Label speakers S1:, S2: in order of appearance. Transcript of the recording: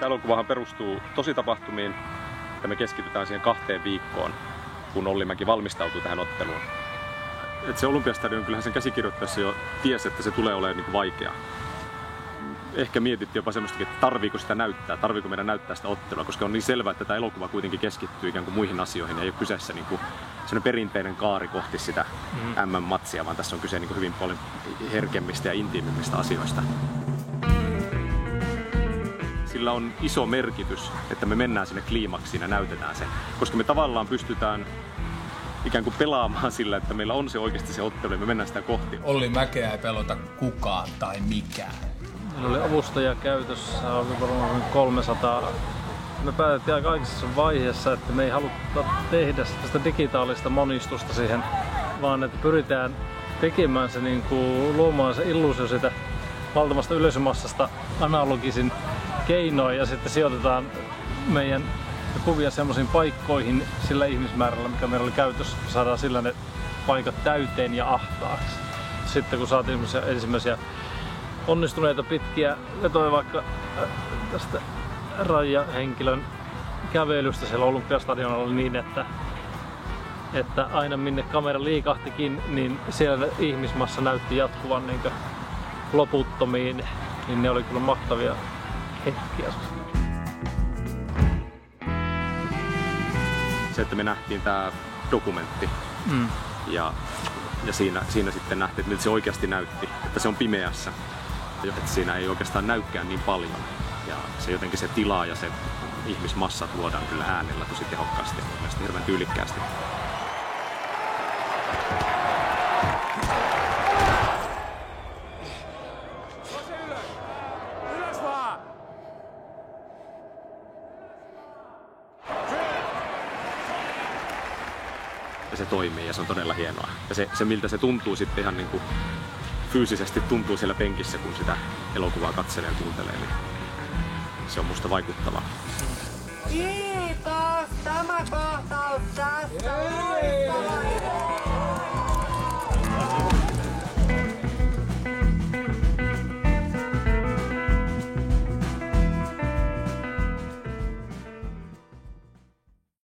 S1: Tämä elokuvahan perustuu tositapahtumiin, että me keskitytään siihen 2 viikkoon, kun Olli Mäki valmistautuu tähän otteluun. Et se Olympiastadion, kyllähän sen käsikirjoittaessa jo tiesi, että se tulee olemaan niin vaikea. Ehkä mietittiin jopa semmoistakin, että tarviiko sitä näyttää, tarviiko meidän näyttää sitä ottelua, koska on niin selvää, että tämä elokuva kuitenkin keskittyy ikään kuin muihin asioihin ja ei ole kyseessä niin kuin sellainen perinteinen kaari kohti sitä MM-matsia, vaan tässä on kyse niin kuin hyvin paljon herkemmistä ja intiimimmistä asioista. Sillä on iso merkitys, että me mennään sinne kliimaksiin ja näytetään se, koska me tavallaan pystytään ikään kuin pelaamaan sillä, että meillä on se oikeasti se ottelu ja me mennään sitä kohti.
S2: Olli Mäkeä ei pelota kukaan tai mikään.
S3: Meillä oli avustajia käytössä, oli varmaan 300. Me päätettiin aika aikaisessa vaiheessa, että me ei haluta tehdä sitä digitaalista monistusta siihen, vaan että pyritään tekemään se, niin kuin, luomaan se illuusio siitä valtavasta yleisömassasta analogisin keinoin ja sitten sijoitetaan meidän kuvia semmoisiin paikkoihin sillä ihmismäärällä, mikä meillä oli käytössä, saadaan sillä ne paikat täyteen ja ahtaaksi. Sitten kun saatiin ensimmäisiä onnistuneita pitkiä vetoja vaikka tästä Raija-henkilön kävelystä siellä Olympiastadionalla niin, että aina minne kamera liikahtikin, niin siellä ihmismassa näytti jatkuvan niin loputtomiin, niin ne oli kyllä mahtavia hetkiä.
S1: Se, että me nähtiin tämä dokumentti ja siinä sitten nähtiin, että miltä se oikeasti näytti, että se on pimeässä, että siinä ei oikeastaan näykään niin paljon ja se jotenkin se tila ja se ihmismassat luodaan kyllä äänellä tosi tehokkaasti ja mielestäni hirveän tyylikkäästi. Ja se toimii ja se on todella hienoa. Ja se miltä se tuntuu sitten ihan niin kuin fyysisesti tuntuu siellä penkissä, kun sitä elokuvaa katselee ja kuuntelee, niin se on musta vaikuttavaa.
S4: Kiitos! Tämä kohtaus tässä!